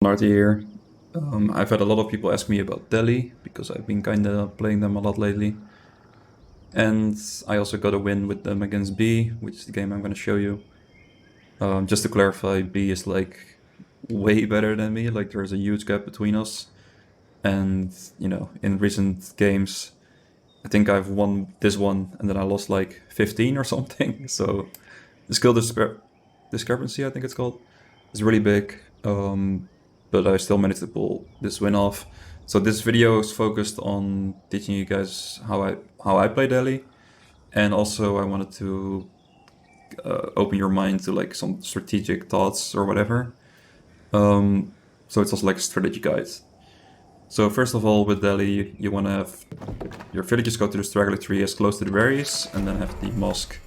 Narty here. I've had a lot of people ask me about Delhi because I've been kind of playing them a lot lately. And I also got a win with them against B, which is the game I'm going to show you. Just to clarify, B is like way better than me. Like there's a huge gap between us. And, in recent games, I think I've won this one and then I lost like 15 or something. So the skill discrepancy, I think it's called, is really big. But I still managed to pull this win off. So this video is focused on teaching you guys how I play Delhi, and also I wanted to open your mind to like some strategic thoughts or whatever. So it's also like a strategy guide. So first of all, with Delhi, you want to have your villagers go to the straggler tree as close to the berries, and then have the mosque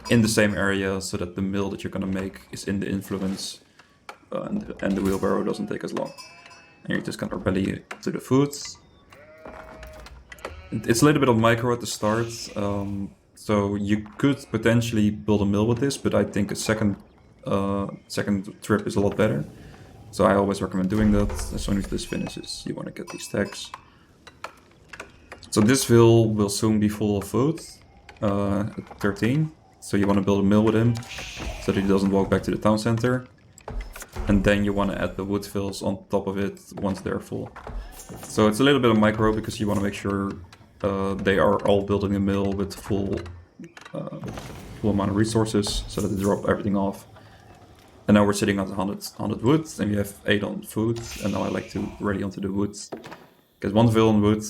in the same area so that the mill that you're going to make is in the influence and the wheelbarrow doesn't take as long. And you're just going to rally to the foods. It's a little bit of micro at the start, so you could potentially build a mill with this, but I think a second trip is a lot better. So I always recommend doing that. As soon as this finishes, you want to get these stacks. So this will soon be full of food at 13. So you want to build a mill with him so that he doesn't walk back to the town center. And then you want to add the wood fills on top of it once they're full. So it's a little bit of micro because you want to make sure they are all building a mill with full amount of resources so that they drop everything off. And now we're sitting at 100 wood, and we have 8 on food, and now I like to ready onto the wood. Because one fill on wood,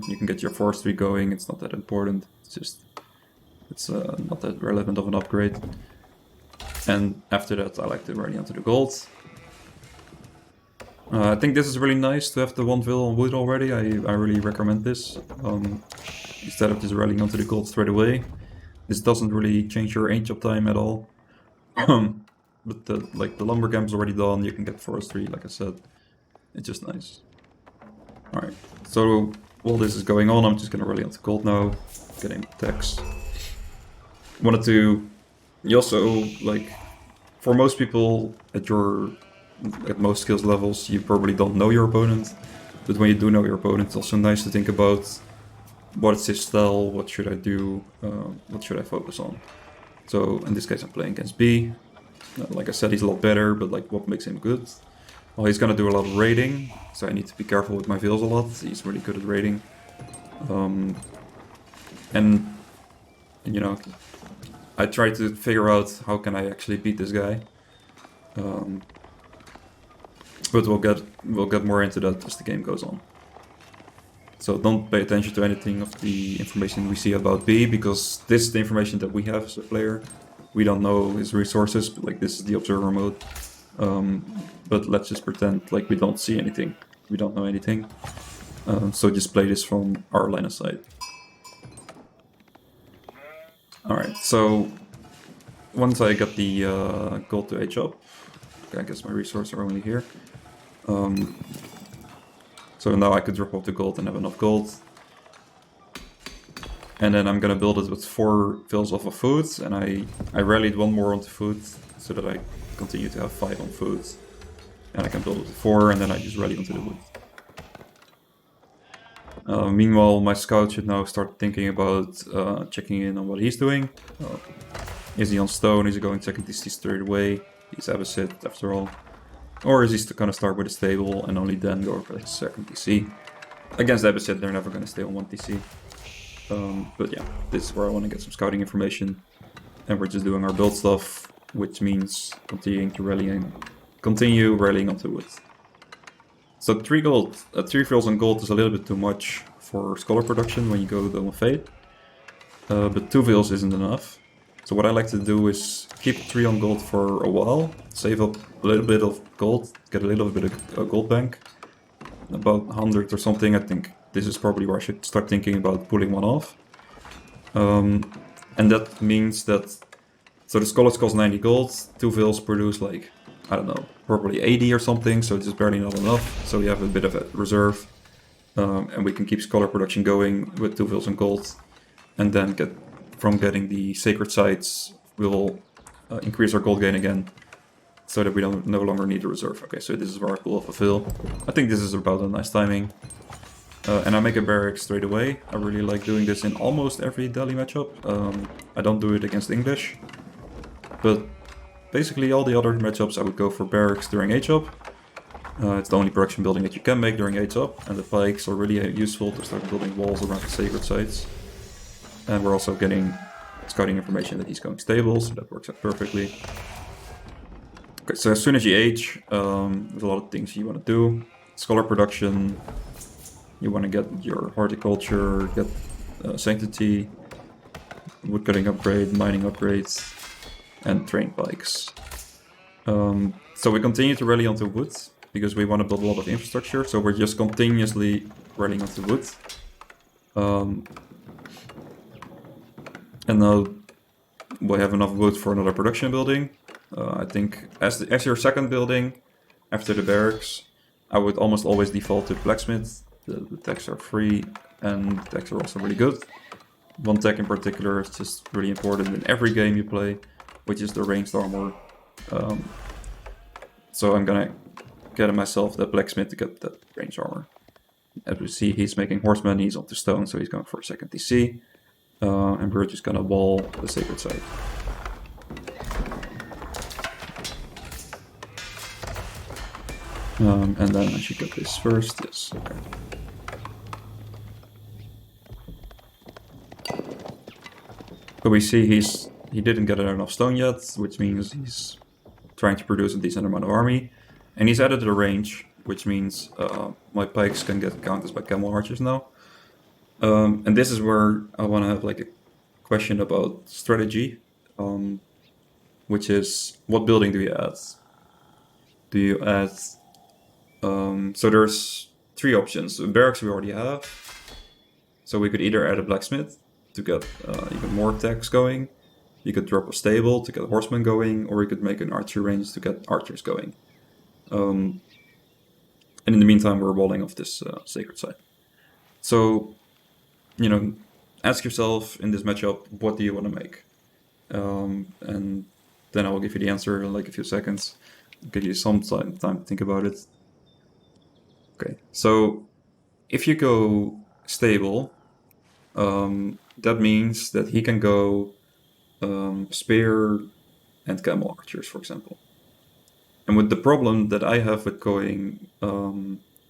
you can get your forestry going, it's not that important, it's not that relevant of an upgrade. And after that I like to ready onto the gold. I think this is really nice to have the one fill on wood already, I really recommend this. Instead of just rallying onto the gold straight away. This doesn't really change your range up time at all. But the lumber camp's already done, you can get forestry, like I said. It's just nice. Alright, so while this is going on, I'm just gonna rally onto gold now, getting attacks. You also, like, for most people at most skills levels, you probably don't know your opponent. But when you do know your opponent, it's also nice to think about what's his style, what should I do, what should I focus on. So in this case I'm playing against B. Like I said, he's a lot better, but like what makes him good? Well, he's gonna do a lot of raiding, so I need to be careful with my vills a lot. He's really good at raiding. And I try to figure out how can I actually beat this guy. But we'll get more into that as the game goes on. So don't pay attention to anything of the information we see about B, because this is the information that we have as a player. We don't know his resources, but like this is the observer mode. But let's just pretend like we don't see anything. We don't know anything. So just play this from our line of sight. Alright, so once I got the gold to age up, I guess my resources are only here. So now I could drop off the gold and have enough gold. And then I'm gonna build it with 4 fills off of food, and I rallied 1 more onto food so that I continue to have 5 on food. And I can build it with 4, and then I just rally onto the wood. Meanwhile, my scout should now start thinking about checking in on what he's doing. Is he on stone? Is he going second DC straight away? He's Abbasid after all. Or is he gonna start with a stable and only then go for the second DC? Against Abbasid, they're never gonna stay on 1 DC. But yeah, this is where I want to get some scouting information. And we're just doing our build stuff, which means continue rallying onto wood. So 3 fills on gold is a little bit too much for scholar production when you go Dome of Fate. But 2 fills isn't enough. So what I like to do is keep 3 on gold for a while, save up a little bit of gold, get a little bit of a gold bank, about 100 or something. I think this is probably where I should start thinking about pulling 1 off. And that means that, so the scholars cost 90 gold, 2 vills produce like, I don't know, probably 80 or something, so it's just barely not enough. So we have a bit of a reserve, and we can keep scholar production going with 2 vills and gold, and then getting the sacred sites, we'll increase our gold gain again. so that we don't no longer need a reserve. Okay, so this is where I pull off a fill. I think this is about a nice timing. And I make a barrack straight away. I really like doing this in almost every Delhi matchup. I don't do it against English, but basically all the other matchups I would go for barracks during H-up. It's the only production building that you can make during H-up, and the pikes are really useful to start building walls around the sacred sites. And we're also getting scouting information that he's going stable, so that works out perfectly. Okay, so as soon as you age, there's a lot of things you want to do. Scholar production, you want to get your horticulture, get sanctity, woodcutting upgrade, mining upgrades, and train pikes. So we continue to rally onto wood, because we want to build a lot of infrastructure, so we're just continuously rallying onto wood. And now we have enough wood for another production building. I think as your second building, after the barracks, I would almost always default to blacksmith. The techs are free, and the techs are also really good. One tech in particular is just really important in every game you play, which is the ranged armor. So I'm gonna get myself the blacksmith to get that ranged armor. As we see, he's making horsemen, he's onto stone, so he's going for a second DC. And we're just gonna wall the sacred site. And then I should get this first, yes, okay. But we see he didn't get enough stone yet, which means he's trying to produce a decent amount of army. And he's added a range, which means my pikes can get countered by camel archers now. And this is where I want to have like a question about strategy, which is, what building do you add? Do you add... so there's three options. Barracks we already have. So we could either add a blacksmith to get even more attacks going. You could drop a stable to get horsemen going, or you could make an archery range to get archers going. And in the meantime, we're walling off this sacred site. So, you know, ask yourself in this matchup, what do you want to make? And then I will give you the answer in like a few seconds. I'll give you some time to think about it. Okay, so if you go stable, that means that he can go spear and camel archers, for example. And with the problem that I have with going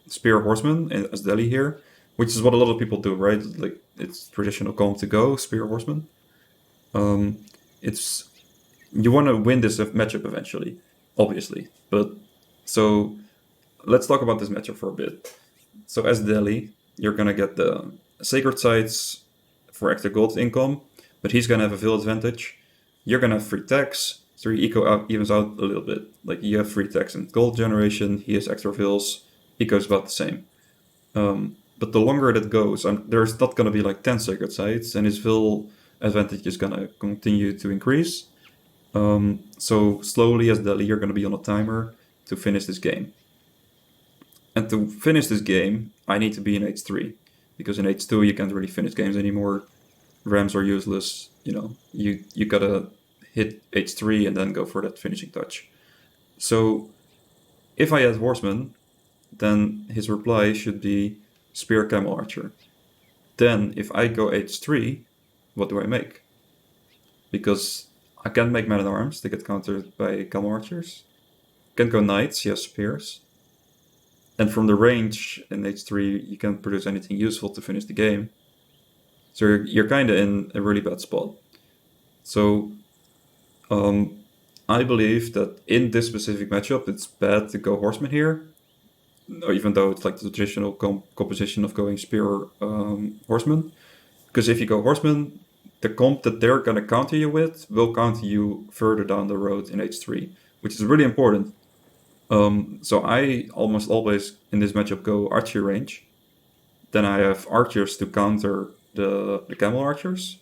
spear horseman as Delhi here, which is what a lot of people do, right? Like, it's traditional comp to go spear horseman. It's, you want to win this matchup eventually, obviously. But so let's talk about this matchup for a bit. So as Delhi, you're gonna get the sacred sites for extra gold income, but he's gonna have a fill advantage. You're gonna have free tax, so your eco evens out a little bit. Like, you have free tax and gold generation, he has extra fills, eco's about the same. But the longer that goes, there's not gonna be like 10 sacred sites, and his fill advantage is gonna continue to increase. So slowly as Delhi, you're gonna be on a timer to finish this game. And to finish this game, I need to be in H3, because in H2 you can't really finish games anymore. Rams are useless, you know. You gotta hit H3 and then go for that finishing touch. So if I add horseman, then his reply should be spear camel archer. Then if I go H3, what do I make? Because I can't make men at arms, they get countered by camel archers. Can't go knights, he has spears. And from the range in H3, you can't produce anything useful to finish the game. So you're kind of in a really bad spot. So I believe that in this specific matchup, it's bad to go horseman here. Even though it's like the traditional composition of going spear horseman. Because if you go horseman, the comp that they're going to counter you with will counter you further down the road in H3, which is really important. So I almost always in this matchup go archery range. Then I have archers to counter the camel archers.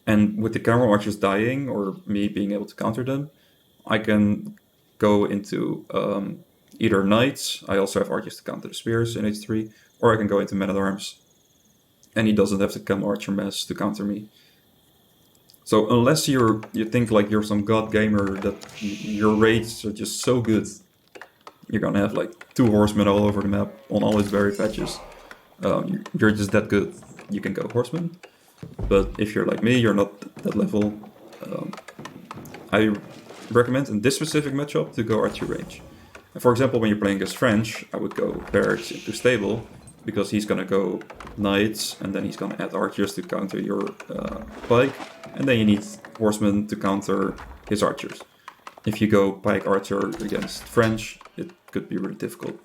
And with the camel archers dying, or me being able to counter them, I can go into either knights. I also have archers to counter the spears in H3, or I can go into men at arms. And he doesn't have the camel archer mess to counter me. So unless you think like you're some god gamer that your raids are just so good, you're gonna have like 2 horsemen all over the map on all his berry patches. You're just that good. You can go horseman. But if you're like me, you're not that level. I recommend in this specific matchup to go archer range. And for example, when you're playing against French, I would go barracks into stable because he's gonna go knights and then he's gonna add archers to counter your pike, and then you need horsemen to counter his archers. If you go pike archer against French, it could be really difficult.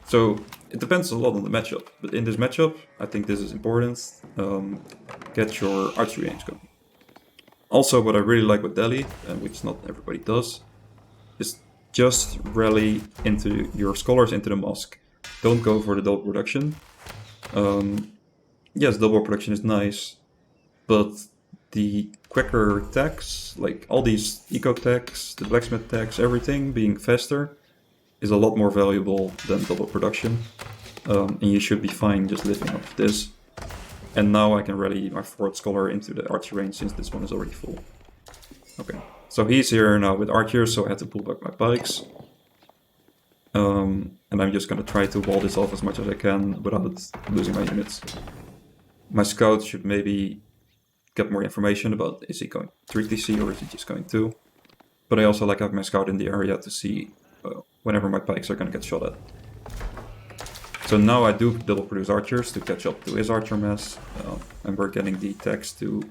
So it depends a lot on the matchup, but in this matchup, I think this is important. Get your archery range going. Also, what I really like with Delhi, and which not everybody does, is just rally into your scholars into the mosque. Don't go for the double production. Yes, double production is nice, but the quicker attacks, like all these eco attacks, the blacksmith attacks, everything being faster, is a lot more valuable than double production. And you should be fine just living off this. And now I can rally my 4th scholar into the archer range since this one is already full. Okay, so he's here now with archers, so I had to pull back my pikes. And I'm just gonna try to wall this off as much as I can without losing my units. My scout should maybe get more information about is he going 3TC or is he just going 2. But I also like having my scout in the area to see whenever my pikes are gonna get shot at. So now I do double produce archers to catch up to his archer mass, and we're getting the attacks to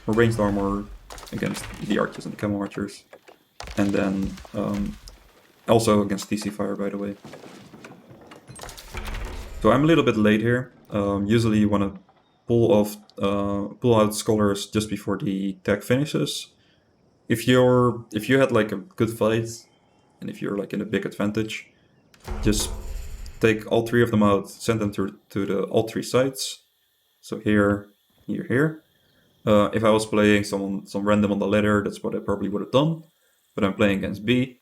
ranged armor against the archers and the camel archers, and then also against TC fire, by the way. So I'm a little bit late here. Usually you want to pull out scholars just before the attack finishes. If you had like a good fight, and if you're like in a big advantage, just take all 3 of them out, send them to all 3 sides. So here, here. If I was playing some random on the ladder, that's what I probably would have done. But I'm playing against B.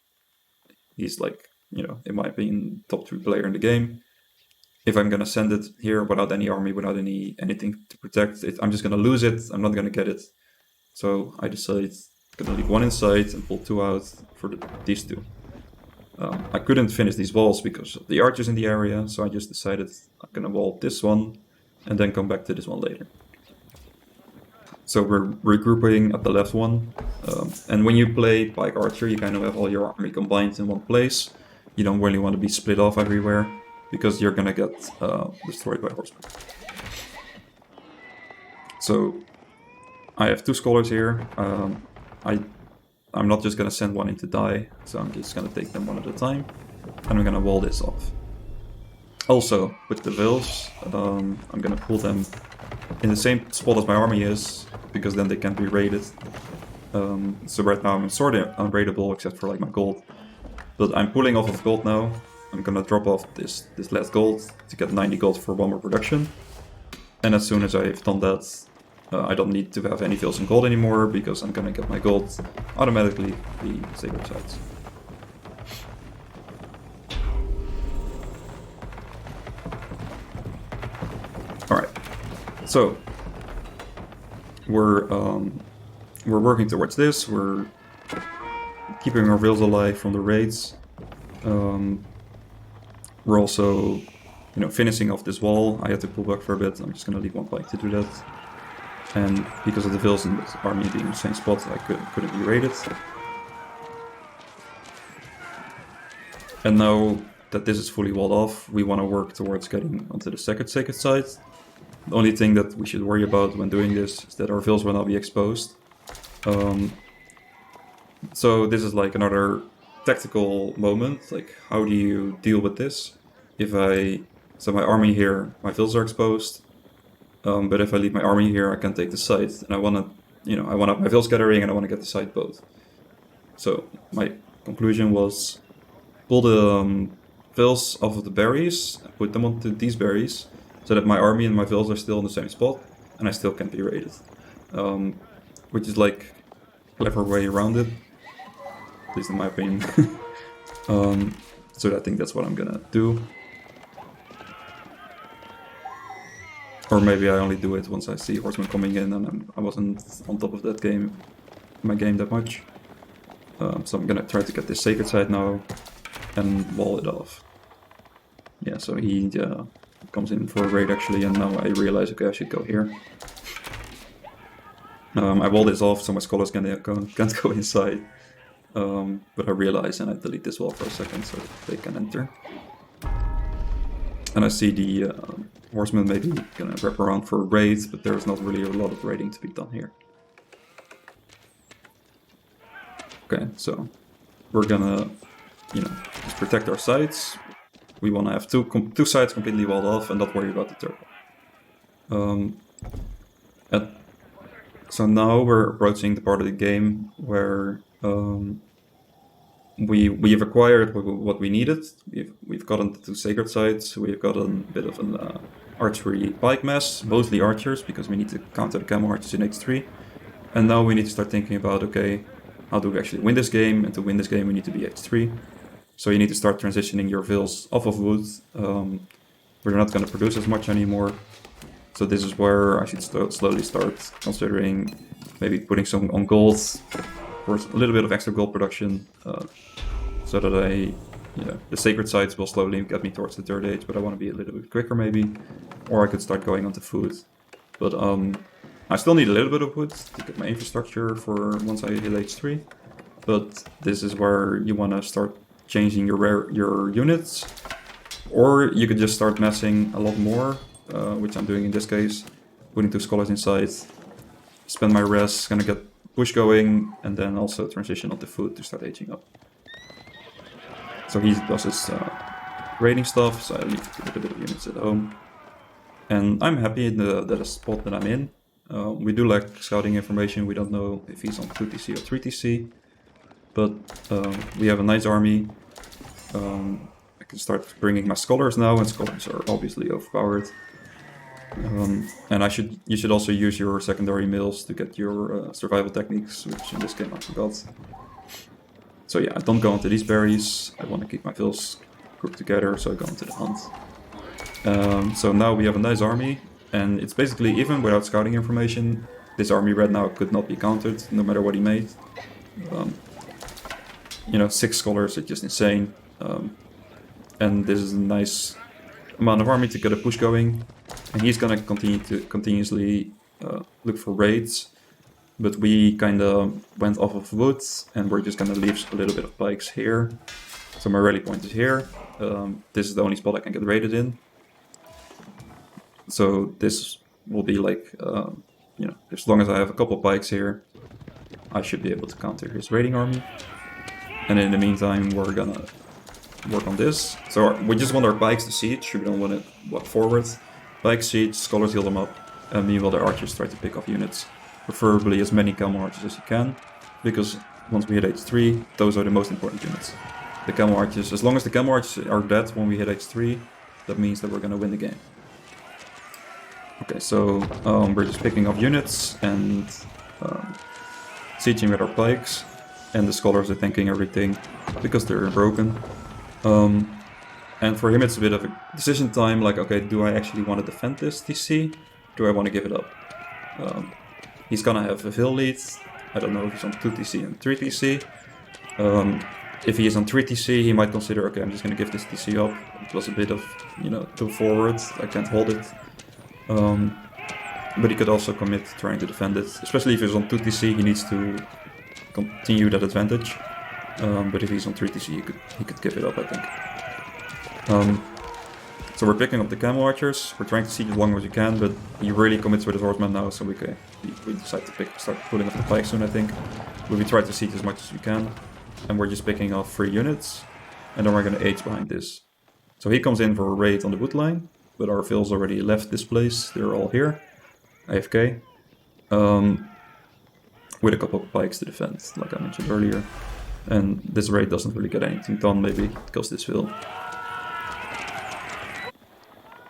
He's like, in my opinion, top 3 player in the game. If I'm gonna send it here without any army, without anything to protect it, I'm just gonna lose it. I'm not gonna get it. So I decided I'm gonna leave 1 inside and pull 2 out for these 2. I couldn't finish these walls because of the archers in the area, so I just decided I'm gonna wall this one and then come back to this one later. So we're regrouping at the left one, and when you play pike archer, you kind of have all your army combined in one place. You don't really want to be split off everywhere because you're gonna get destroyed by horsemen. So I have 2 scholars here. I'm not just gonna send 1 in to die, so I'm just gonna take them 1 at a time, and I'm gonna wall this off. Also, with the Vils, I'm gonna pull them in the same spot as my army is, because then they can't be raided. So right now I'm sort of unraidable except for like my gold. But I'm pulling off of gold now. I'm gonna drop off this last gold to get 90 gold for 1 more production. And as soon as I've done that, I don't need to have any Vils in gold anymore, because I'm gonna get my gold automatically the sacred sites. Alright, so we're working towards this. We're keeping our Vils alive from the raids. We're also, finishing off this wall. I had to pull back for a bit. I'm just gonna leave 1 pike to do that. And because of the Vils and the army being in the same spot, I couldn't be raided. And now that this is fully walled off, we want to work towards getting onto the second sacred site. The only thing that we should worry about when doing this is that our Vils will not be exposed. So this is like another tactical moment, like how do you deal with this? So my army here, my Vils are exposed, but if I leave my army here, I can take the site, and I want my Vils gathering, and I want to get the site both. So my conclusion was pull the Vils off of the berries, put them onto these berries, so that my army and my Vils are still in the same spot, and I still can be raided. Which is like a clever way around it, at least in my opinion. So I think that's what I'm gonna do. Or maybe I only do it once I see horsemen coming in and I wasn't on top of that game, my game that much. So I'm gonna try to get this sacred side now and wall it off. Yeah, so he comes in for a raid actually, and now I realize, okay, I should go here. I wall this off so my scholars can't go inside. But I realize, and I delete this wall for a second so they can enter. And I see the horsemen maybe gonna wrap around for a raid, but there's not really a lot of raiding to be done here. Okay, so we're gonna, just protect our sides. We want to have two sides completely walled off and not worry about the turtle. So now we're approaching the part of the game where we've acquired what we needed. We've gotten the two sacred sites. We've gotten a bit of an archery pike mess, mostly archers because we need to counter the camel archers in H3. And now we need to start thinking about, okay, how do we actually win this game? And to win this game, we need to be H3. So you need to start transitioning your vills off of wood. We're not going to produce as much anymore. So this is where I should slowly start considering maybe putting some on gold for a little bit of extra gold production, so that the sacred sites will slowly get me towards the third age, but I want to be a little bit quicker maybe, or I could start going onto food. But I still need a little bit of wood to get my infrastructure for once I hit H3. But this is where you want to start changing your units, or you could just start messing a lot more, which I'm doing in this case, putting two scholars inside, spend my res, gonna get push going, and then also transition onto food to start aging up. So he does his raiding stuff, so I leave a little bit of units at home. And I'm happy in the spot that I'm in. We do lack scouting information, we don't know if he's on 2TC or 3TC, but we have a nice army. I can start bringing my scholars now, and scholars are obviously overpowered. And you should also use your secondary mills to get your survival techniques, which in this game I forgot. So yeah, I don't go into these berries. I want to keep my vills grouped together, so I go into the hunt. So now we have a nice army, and it's basically, even without scouting information, this army right now could not be countered, no matter what he made. 6 scholars is just insane. And this is a nice amount of army to get a push going. And he's gonna continue to continuously look for raids. But we kind of went off of wood, and we're just gonna leave a little bit of pikes here. So my rally point is here. This is the only spot I can get raided in. So this will be like, as long as I have a couple pikes here, I should be able to counter his raiding army. And in the meantime, we're gonna work on this. So we just want our pikes to siege, we don't want it walk forward. Pikes siege, scholars heal them up, and meanwhile the archers try to pick off units. Preferably as many camel archers as you can, because once we hit H3, those are the most important units. The camel archers, as long as the camel archers are dead when we hit H3, that means that we're gonna win the game. Okay, so we're just picking up units and sieging with our pikes, and the scholars are tanking everything because they're broken. And for him it's a bit of a decision time, like, okay, do I actually want to defend this TC? Do I want to give it up? He's gonna have a Vil lead. I don't know if he's on 2TC and 3TC. If he is on 3TC, he might consider, okay, I'm just gonna give this TC up. It was a bit of, too forward, I can't hold it. But he could also commit trying to defend it. Especially if he's on 2TC, he needs to continue that advantage. But if he's on 3TC, he could give it up, I think. So we're picking up the camel archers. We're trying to siege as long as we can, but he really commits with his horsemen now, so we decide to start pulling off the pike soon, I think. But we try to siege as much as we can, and we're just picking off 3 units, and then we're going to age behind this. So he comes in for a raid on the wood line, but our vills already left this place. They're all here, AFK, with a couple of pikes to defend, like I mentioned earlier. And this raid doesn't really get anything done, maybe, because this vil.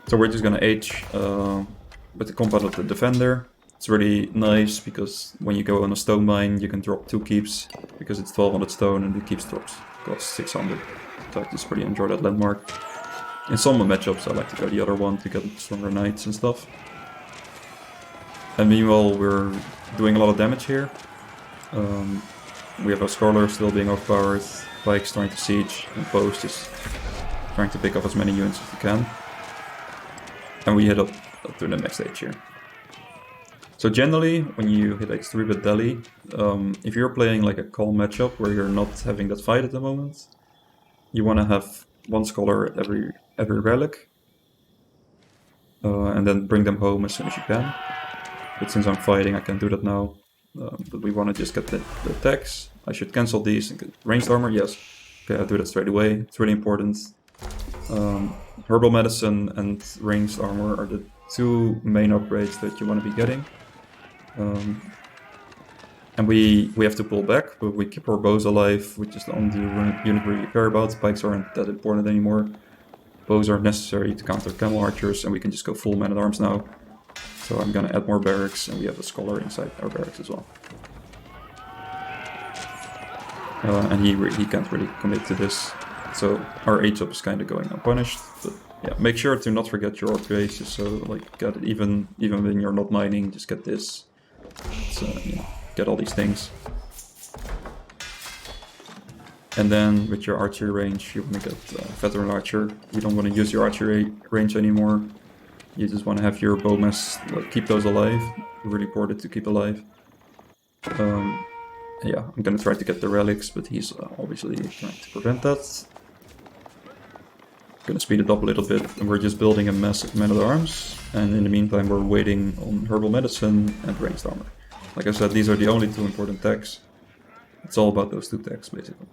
So we're just gonna age with the compound of the defender. It's really nice because when you go on a stone mine, you can drop 2 keeps because it's 1200 stone and the keeps cost 600. So I just really enjoy that landmark. In some matchups, I like to go the other one to get stronger knights and stuff. And meanwhile, we're doing a lot of damage here. We have our Scholar still being overpowered, Pike's trying to siege, and Post just trying to pick up as many units as we can. And we head up to the next stage here. So generally, when you hit like 3-bit Delhi, if you're playing like a calm matchup where you're not having that fight at the moment, you want to have one Scholar at every relic, and then bring them home as soon as you can. But since I'm fighting, I can't do that now. But we want to just get the attacks. I should cancel these and get ranged armor, yes. Okay, I'll do that straight away. It's really important. Herbal medicine and ranged armor are the two main upgrades that you want to be getting. And we have to pull back, but we keep our bows alive, which is the only unit we really care about. Pikes aren't that important anymore. Bows are necessary to counter camel archers, and we can just go full man-at-arms now. So I'm gonna add more barracks, and we have a Scholar inside our barracks as well. And he can't really commit to this. So our H-up is kind of going unpunished, but yeah, make sure to not forget your upgrades, just so like get it even when you're not mining, just get this. So yeah, get all these things. And then with your archery range, you want to get veteran archer. You don't want to use your archery range anymore. You just want to have your bowmess, like keep those alive. Really important to keep alive. Yeah, I'm gonna try to get the relics, but he's obviously trying to prevent that. Gonna speed it up a little bit, and we're just building a massive man-at-arms. And in the meantime, we're waiting on herbal medicine and ranged armor. Like I said, these are the only two important techs. It's all about those two techs, basically.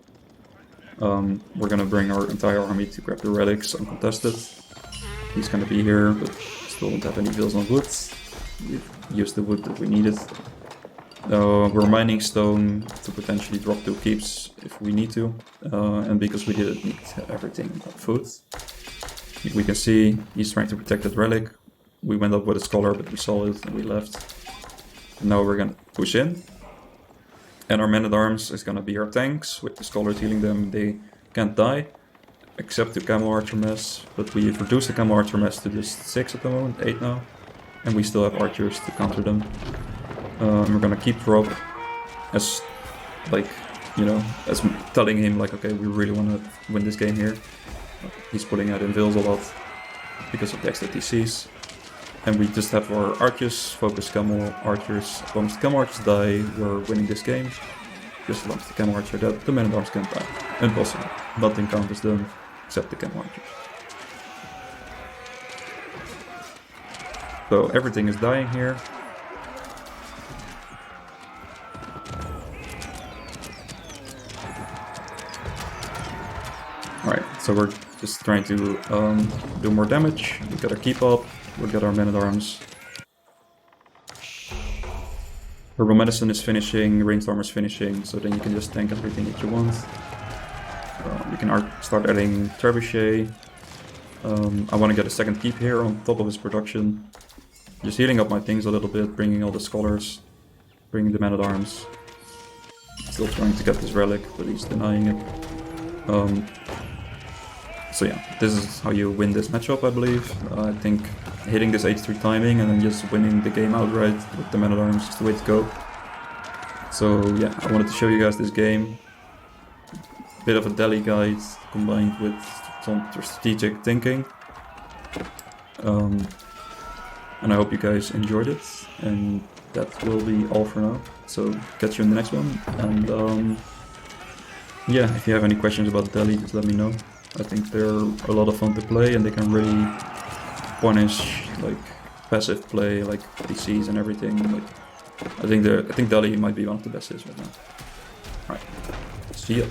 We're gonna bring our entire army to grab the relics uncontested. He's gonna be here, but still don't have any bills on wood. We've used the wood that we needed. We're mining stone to potentially drop 2 keeps if we need to, and because we didn't need everything but food. We can see he's trying to protect that relic. We went up with a Scholar, but we saw it and we left. And now we're gonna push in. And our men-at-arms is gonna be our tanks, with the Scholars healing them. They can't die, except the Camel Archer mess, but we've reduced the Camel Archer mess to just 6 at the moment, 8 now. And we still have archers to counter them. We're gonna keep Rob as, like, you know, as telling him, like, okay, we really want to win this game here. He's putting out in Vils a lot because of the extra TCs. And we just have our archers, focus Camel Archers. As long as the Camel Archers die, we're winning this game. Just as long as the Camel Archer dead, the men-at-arms can't die. Impossible. Nothing counters them except the Camel Archers. So everything is dying here. Alright, so we're just trying to do more damage. We gotta keep up. We'll get our men-at-arms. Herbal medicine is finishing, ranged armor is finishing, so then you can just tank everything that you want. We can start adding trebuchet. I want to get a second keep here on top of his production. Just healing up my things a little bit, bringing all the Scholars, bringing the men-at-arms. Still trying to get this relic, but he's denying it. So yeah, this is how you win this matchup, I believe. I think hitting this H3 timing and then just winning the game outright with the men-at-arms is the way to go. So yeah, I wanted to show you guys this game. Bit of a Delhi guide combined with some strategic thinking. And I hope you guys enjoyed it. And that will be all for now. So catch you in the next one. And yeah, if you have any questions about Delhi, just let me know. I think they're a lot of fun to play, and they can really punish like passive play, like DCs and everything. Like I think Delhi might be one of the best right now. Alright, see ya.